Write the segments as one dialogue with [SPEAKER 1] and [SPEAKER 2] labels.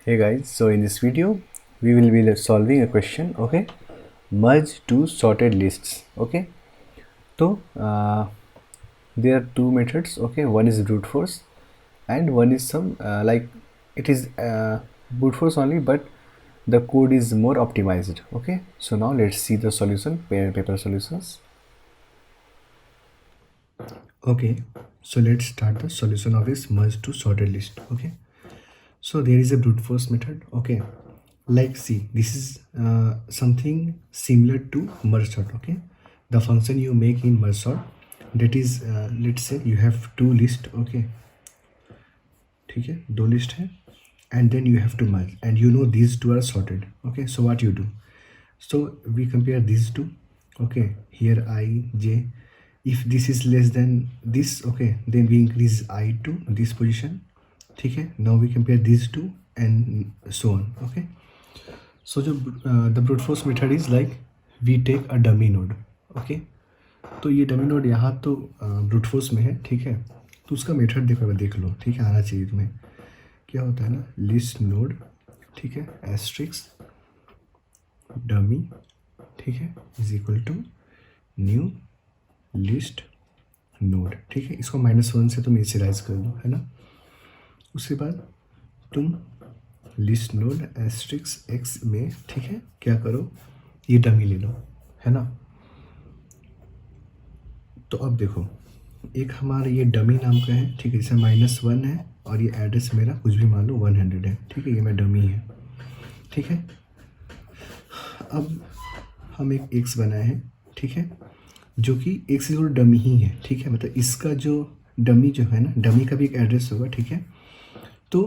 [SPEAKER 1] Hey guys, so in this video we will be solving a question, okay? Merge two sorted lists, okay? So there are two methods, okay? One is brute force and one is some like it is brute force only, but the code is more optimized, okay? So now let's see the solution, pen and paper solutions. Okay, so let's start the solution of this merge to sorted list, okay? So there is a brute force method, okay? Like see, this is something similar to merge sort, okay? The function you make in merge sort, that is let's say you have two list, okay? ठीक है, दो list है, and then you have to merge and you know these two are sorted, okay? So what you do? So we compare these two, okay? Here I, j, if this is less than this, okay, then we increase I to this position, ठीक है? Now we compare these two and so on, okay? So the brute force method is like we take a dummy node, okay? तो ये dummy node यहाँ तो brute force में है, ठीक है? तो उसका मेथड देखो, देख लो, ठीक है? आना चाहिए तुम्हें। क्या होता है ना, लिस्ट नोड, ठीक है, एस्ट्रिक्स डमी, ठीक है, is equal to new list node, ठीक है? इसको -1 से तुम इनिशियलाइज कर दो, है ना? उसके बाद तुम लिस्ट नोड एस्ट्रिक्स एक्स में, ठीक है, क्या करो, ये डमी ले लो, है ना? तो अब देखो, एक हमारा ये डमी नाम का है, ठीक है, जैसे -1 है और ये एड्रेस मेरा कुछ भी मान लो 100 है, ठीक है? ये मैं डमी है, ठीक है? अब हम एक एक्स बनाए हैं, ठीक है, जो कि एक्स इक्वल डमी ही है, ठीक है? मतलब इसका जो डमी जो है ना, डमी का भी एक एड्रेस होगा, ठीक है? तो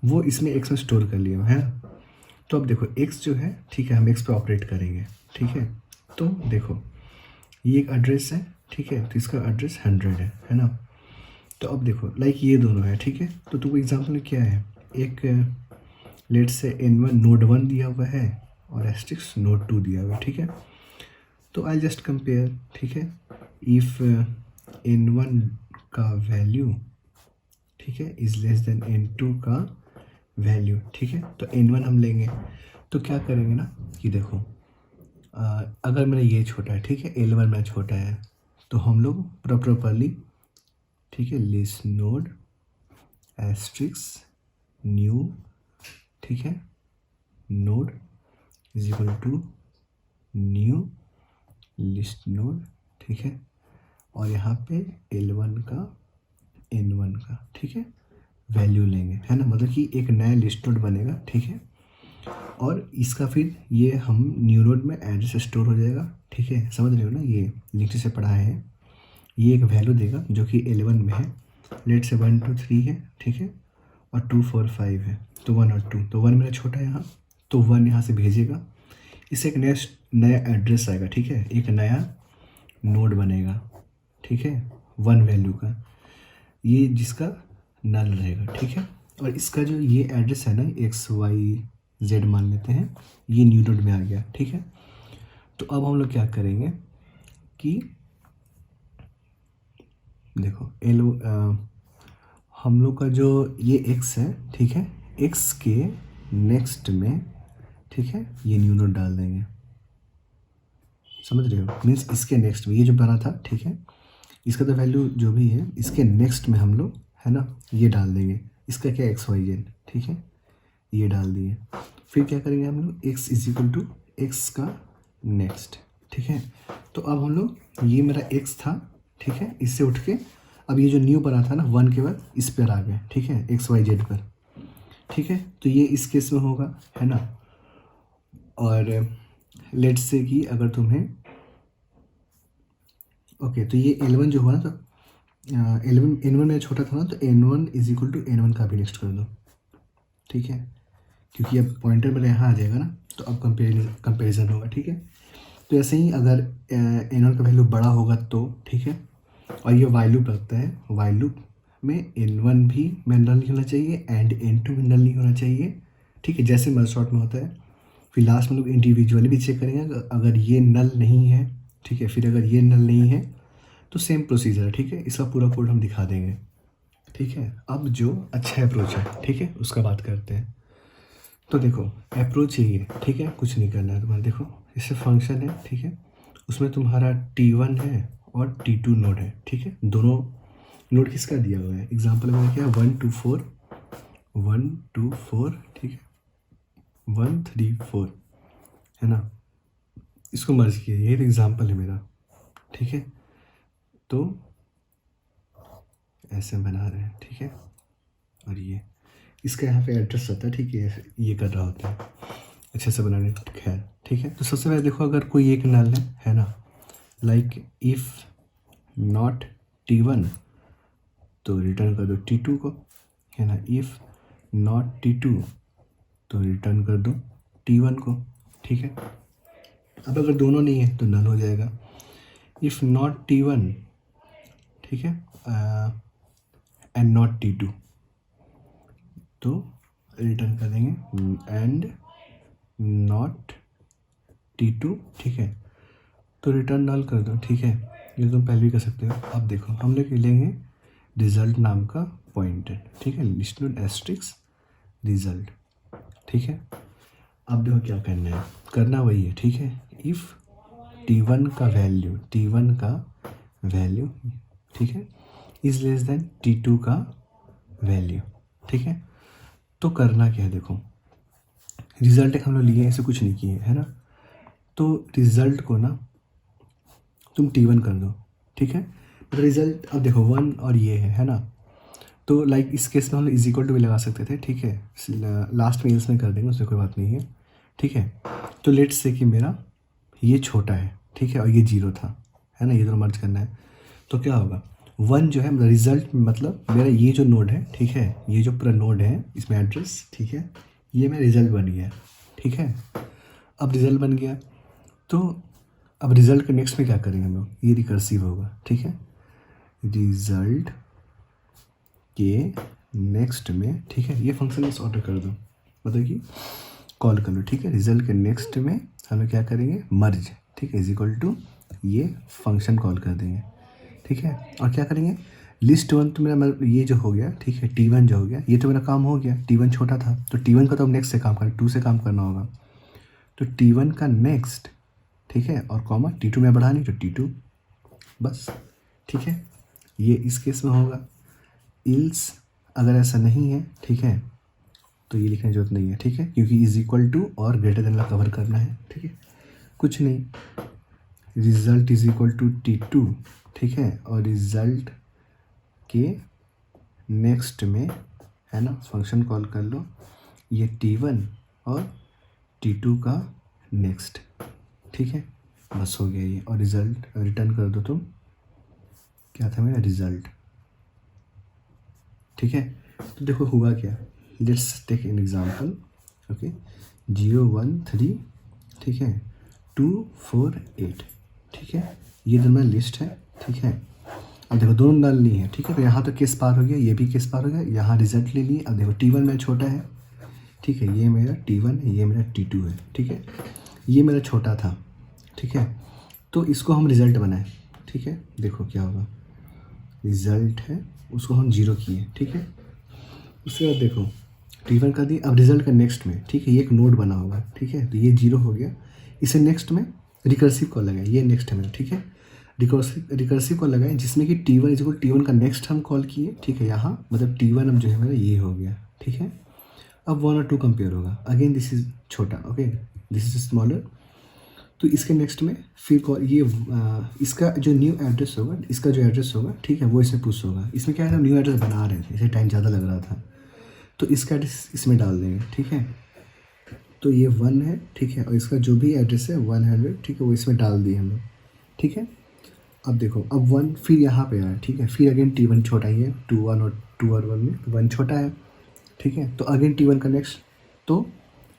[SPEAKER 1] वो इसमें एक्स में स्टोर कर लिया है ना? तो अब देखो एक्स जो है, ठीक है, हम एक्स पे ऑपरेट करेंगे, ठीक है? तो देखो ये एक एड्रेस है, ठीक है, तो इसका एड्रेस 100 है ना? तो अब देखो लाइक ये दोनों है, ठीक है? तो तुमको एग्जाम्पल में क्या है, एक लेट से n1 नोड 1 दिया हुआ है और एस्ट्रिक्स नोड 2 दिया हुआ है, ठीक है? तो आई जस्ट कंपेयर, ठीक है, इफ n1 का वैल्यू, ठीक है, इज लेस देन n2 का वैल्यू, ठीक है? तो n1 हम लेंगे, तो क्या करेंगे ना कि देखो अगर मेरा ये छोटा है, ठीक है, L1 मेरा छोटा है, तो हम लोग प्रॉपरली, ठीक है, लिस्ट नोड एस्ट्रिक्स न्यू, ठीक है, node is equal to new list node, ठीक है, और यहाँ पे L1 का N1 का, ठीक है, वैल्यू लेंगे, है ना? मतलब कि एक नया लिस्ट नोड बनेगा, ठीक है? और इसका फिर ये हम न्यू नोड में एड्रेस स्टोर हो जाएगा, ठीक है? समझ रहे हो ना? ये लिंक से पढ़ा है, ये एक वैल्यू देगा जो कि L1 में है, लेट से 1 2 3 है, ठीक है, और 2 4 5 है, तो 1 और 2, तो 1 मेरा छोटा है यहाँ, तो 1 यहाँ से भेजेगा, इससे एक नया एड्रेस आएगा, ठीक है, एक नया नोड बनेगा, ठीक है, 1 वैल्यू का, ये जिसका नल रहेगा, ठीक है? और इसका जो ये एड्रेस है ना, XYZ मान लेते हैं, ये न्यू नोड में आ गया, ठीक है? तो अब हम लोग क्या करेंगे कि देखो हम लोग का जो ये x है, ठीक है, x के नेक्स्ट में, ठीक है, ये न्यू नोड डाल देंगे, समझ रहे हो? मीन्स इसके नेक्स्ट में ये जो बना था, ठीक है, इसका तो वैल्यू जो भी है, इसके नेक्स्ट में हम लोग, है ना, ये डाल देंगे, इसका क्या XYZ, ठीक है, ये डाल दिए। फिर क्या करेंगे हम लोग, x is equal to X का नेक्स्ट, ठीक है? तो अब हम लोग, ये मेरा x था, ठीक है, इससे उठ के अब ये जो न्यू बना था ना 1 के बाद इस पर आ गए, ठीक है, XYZ पर, ठीक है? तो ये इस केस में होगा, है ना? और लेट्स से कि अगर तुम्हें ओके, तो ये L1 जो हुआ ना, तो N1 मेरा छोटा था ना, तो N1 is equal to N1 का भी नेक्स्ट कर दो, ठीक है? क्योंकि अब पॉइंटर मेरा यहाँ आ जाएगा ना, तो अब कंपेरिजन होगा, ठीक है? तो ऐसे ही अगर N1 का वैल्यू बड़ा होगा तो, ठीक है, और ये वाइल लूप लगता है, वाइल लूप में N1 भी नल नहीं होना चाहिए एंड N2 भी नल नहीं होना चाहिए, ठीक है, जैसे मर्ज सॉर्ट में होता है। फिर लास्ट में लोग इंडिविजुअली भी चेक करेंगे, अगर ये नल नहीं है, ठीक है, फिर अगर ये नल नहीं है तो सेम प्रोसीजर है, ठीक है? इसका पूरा कोड हम दिखा देंगे, ठीक है? अब जो अच्छा अप्रोच है, ठीक है, उसका बात करते हैं। तो देखो अप्रोच यही है, ठीक है, कुछ नहीं करना है तुम्हारा। देखो इससे फंक्शन है, ठीक है, उसमें तुम्हारा T1 है और T2 नोड है, ठीक है। दोनों नोड किसका दिया हुआ है, एग्जाम्पल में क्या है 1 2 4 1 2 4, ठीक है, 1 3 4, है ना। इसको मर्ज किया, यही तो एग्जाम्पल है मेरा, ठीक है। तो ऐसे बना रहे हैं, ठीक है, और ये इसका यहाँ पे एड्रेस रहता है, ठीक है, ये कर रहा होता है अच्छे से बनाने, खैर ठीक है। तो सबसे पहले देखो अगर कोई एक नल है ना, लाइक इफ़ नॉट T1 तो रिटर्न कर दो T2 को, है ना। इफ़ नॉट T2 तो रिटर्न कर दो T1 को, ठीक है। अब अगर दोनों नहीं है तो नल हो जाएगा। इफ़ नॉट T1, ठीक है, एंड नॉट T2 तो रिटर्न कर देंगे एंड नॉट T2, ठीक है, तो रिटर्न नल कर दो, ठीक है। ये तुम पहले भी कर सकते हो। अब देखो हम लोग लेंगे रिजल्ट नाम का पॉइंटर, ठीक है, लिस्ट नोड एस्ट्रिक्स रिजल्ट, ठीक है। अब देखो क्या करना है, करना वही है, ठीक है। इफ़ T1 का वैल्यू, ठीक है, इज़ लेस देन T2 का वैल्यू, ठीक है। तो करना क्या है, देखो रिजल्ट एक हम लोग लिए, ऐसे कुछ नहीं किए, है ना। तो रिजल्ट को ना तुम T1 कर दो, ठीक है। तो रिजल्ट अब देखो 1 और ये है ना। तो लाइक इस केस में हम इज इक्वल टू भी लगा सकते थे, ठीक है, लास्ट में इसमें कर देंगे, उससे कोई बात नहीं है, ठीक है। तो लेट्स से कि मेरा ये छोटा है, ठीक है, और ये 0 था, है ना, ये दोनों मर्ज करना है। तो क्या होगा 1 जो है रिजल्ट, मतलब मेरा ये जो नोड है, ठीक है, ये जो पूरा नोड है इसमें एड्रेस, ठीक है, ये मेरा रिजल्ट बन गया, ठीक है। अब रिजल्ट बन गया तो अब रिजल्ट के नेक्स्ट में क्या करेंगे हम लोग, ये रिकर्सिव होगा, ठीक है। रिजल्ट के नेक्स्ट में, ठीक है, ये फंक्शन इस ऑर्डर कर दो, मतलब कि कॉल कर लो, ठीक है। रिजल्ट के नेक्स्ट में हम लोग क्या करेंगे, मर्ज, ठीक है, इज इक्वल टू ये फंक्शन कॉल कर देंगे, ठीक है। और क्या करेंगे, लिस्ट 1 तो मेरा ये जो हो गया, ठीक है, T1 जो हो गया, ये तो मेरा काम हो गया, T1 छोटा था तो T1 का तो अब नेक्स्ट से काम करना, 2 से काम करना होगा। तो T1 का नेक्स्ट, ठीक है, और कॉमा T2 में बढ़ा नहीं तो T2, बस, ठीक है। ये इस केस में होगा। इल्स अगर ऐसा नहीं है, ठीक है, तो ये लिखने की जरूरत नहीं है, ठीक है, क्योंकि इज इक्वल टू और ग्रेटर देन ला कवर करना है, ठीक है, कुछ नहीं। Result is equal to T2, ठीक है, और रिजल्ट के नेक्स्ट में, है ना, फंक्शन कॉल कर लो, ये T1 और T2 का नेक्स्ट, ठीक है, बस हो गया ये। और रिजल्ट रिटर्न कर दो तुम, क्या था मेरा रिजल्ट, ठीक है। तो देखो हुआ क्या, let's take an example, okay, 0 1 3, ठीक है, 2 4 8, ठीक है, ये दोनों लिस्ट है, ठीक है। अब देखो दोनों नल नहीं है, ठीक है, तो यहाँ तो केस पार हो गया, ये भी केस पार हो गया, यहाँ रिजल्ट ले लिए। अब देखो T1 मेरा छोटा है, ठीक है, ये मेरा T1 है, ये मेरा T2 है, ठीक है, ये मेरा छोटा था, ठीक है। तो इसको हम रिजल्ट बनाए, ठीक है, देखो क्या होगा, रिजल्ट है उसको हम 0 किए, ठीक है। उसके बाद देखो T1 कर दिए, अब रिजल्ट का नेक्स्ट में, ठीक है, ये एक नोड बना होगा, ठीक है, तो ये 0 हो गया, इसे नेक्स्ट में रिकर्सिव कॉल लगाए, ये नेक्स्ट है मेरा, ठीक है, रिकर्सिव कॉल लगाए जिसमें कि T1 इज इक्वल T1 का नेक्स्ट हम कॉल किए, ठीक है, यहाँ मतलब T1 अब जो है मेरा ये हो गया, ठीक है। अब 1 और 2 कंपेयर होगा, अगेन दिस इज छोटा, ओके, दिस इज स्मॉलर, तो इसके नेक्स्ट में फिर कॉल ये इसका जो न्यू एड्रेस होगा, इसका जो एड्रेस होगा, ठीक है, वो इसमें पुश होगा। इसमें क्या है, हम न्यू एड्रेस बना रहे थे, इसे टाइम ज़्यादा लग रहा था, तो इसका एड्रेस इसमें डाल देंगे, ठीक है। तो ये 1 है, ठीक है, और इसका जो भी एड्रेस है 100, ठीक है, वो इसमें डाल दिए हम लोग, ठीक है। अब देखो अब 1 फिर यहाँ पे आया, ठीक है, फिर अगेन T1 छोटा ही है, 2 और 1 में 1 छोटा है, ठीक है, तो अगेन T1 का नेक्स्ट, तो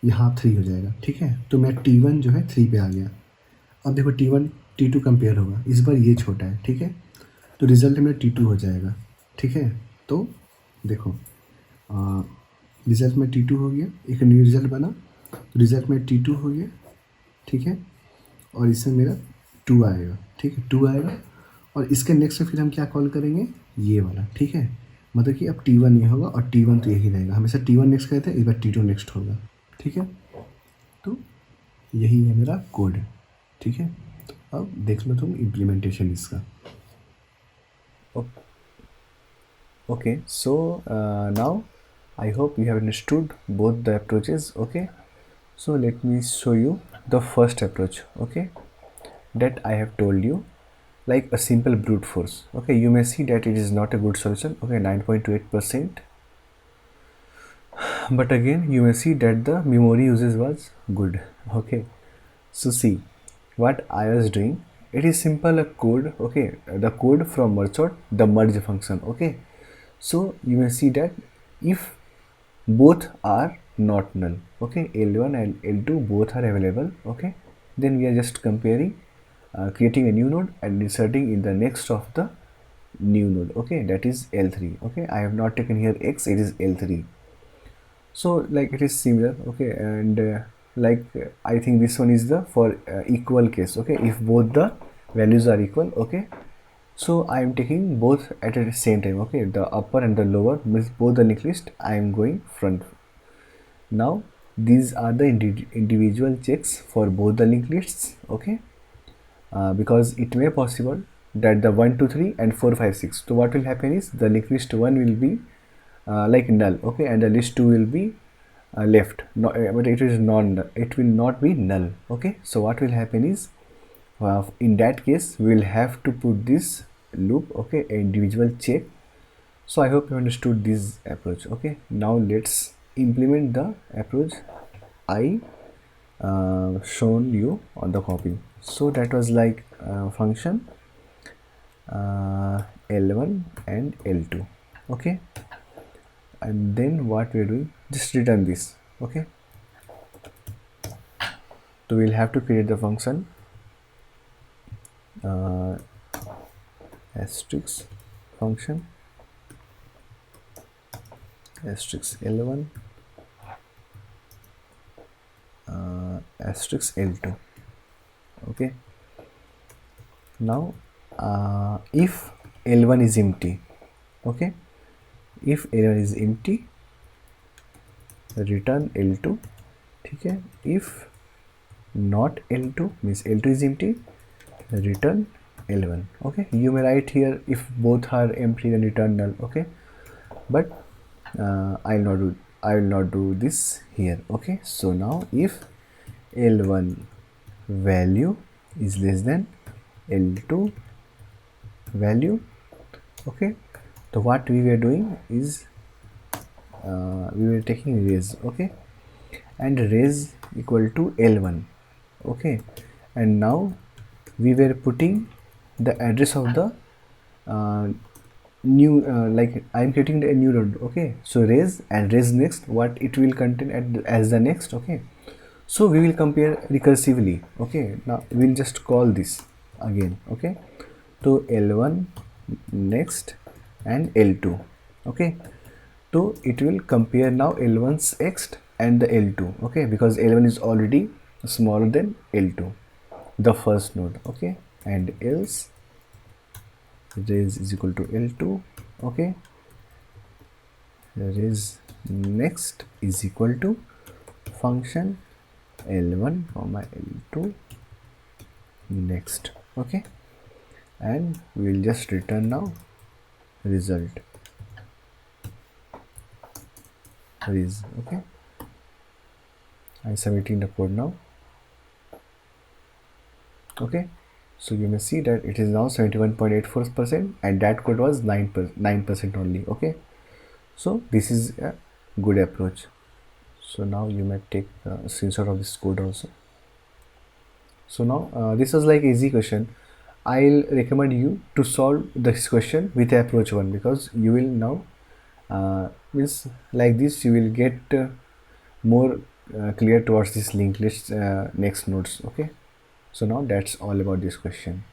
[SPEAKER 1] यहाँ 3 हो जाएगा, ठीक है। तो मैं T1 जो है 3 पे आ गया। अब देखो T1 T2 कंपेयर होगा, इस बार ये छोटा है, ठीक है, तो रिजल्ट मेरा T2 हो जाएगा, ठीक है। तो देखो रिजल्ट में T2 हो गया, एक न्यू रिजल्ट बना, तो रिजल्ट में T2 हो गया, ठीक है, और इसमें मेरा 2 आएगा, ठीक है, 2 आएगा, और इसके नेक्स्ट में फिर हम क्या कॉल करेंगे, ये वाला, ठीक है, मतलब कि अब T1 ये होगा और T1 तो यही रहेगा, हमेशा T1 नेक्स्ट कहते हैं, इस बार T2 नेक्स्ट होगा, ठीक है, तो यही है मेरा कोड। ठीक है, तो अब देख लो तुम इम्प्लीमेंटेशन इसका। Okay, so now I hope you have understood both the approaches. Okay, so let me show you the first approach. Okay, that I have told you, like a simple brute force. Okay, you may see that it is not a good solution. Okay, 9.28%, but again you may see that the memory usage was good. Okay, so see what I was doing. It is simple a code. Okay, the code from merge the merge function. Okay, so you may see that if both are not null, okay, L1 and L2 both are available, okay, then we are just comparing, creating a new node and inserting in the next of the new node, okay, that is L3. Okay, I have not taken here X, it is L3. So like it is similar, okay, and I think this one is the for equal case. Okay, if both the values are equal, okay, so I am taking both at the same time. Okay, the upper and the lower means both the linked list I am going front. Now these are the individual checks for both the linked lists. Okay, because it may possible that the 1 2 3 and 4 5 6, so what will happen is the linked list 1 will be like null, okay, and the list 2 will be left, no, but it is non, it will not be null. Okay, so what will happen is in that case we will have to put this loop, okay, individual check. So I hope you understood this approach. Okay, now let's implement the approach I shown you on the copy. So that was like function L1 and L2. Okay, and then what we're doing, just return this. Okay, so we'll have to create the function asterisk function asterisk L1 asterisk L2. Okay, now if L1 is empty, okay, if L1 is empty, return L2. Okay, if not L2 means L2 is empty, return L1. Okay, you may write here if both are empty then return null. Okay, but I will not do this here. Okay, so now if L1 value is less than L2 value, okay, so what we were doing is we were taking raise, okay, and raise equal to L1, okay, and now we were putting the address of the new like I am creating a new node. Okay, so raise and raise next, what it will contain as the next. Okay, so we will compare recursively. Okay, now we will just call this again. Okay, so L1 next and L2. Okay, so it will compare now L1's next and the L2. Okay, because L1 is already smaller than L2, the first node. Okay, and else raise is equal to L2. Okay, raise next is equal to function L1 comma L2 next. Okay, and we will just return now result is. Okay, I'm submitting the code now. Okay, so you may see that it is now 71.84% and that code was 9% only. Okay, so this is a good approach. So now you may take a screenshot of this code also. So now this was like easy question. I'll recommend you to solve this question with approach 1, because you will now means like this you will get more clear towards this linked list next nodes. Okay, so now that's all about this question.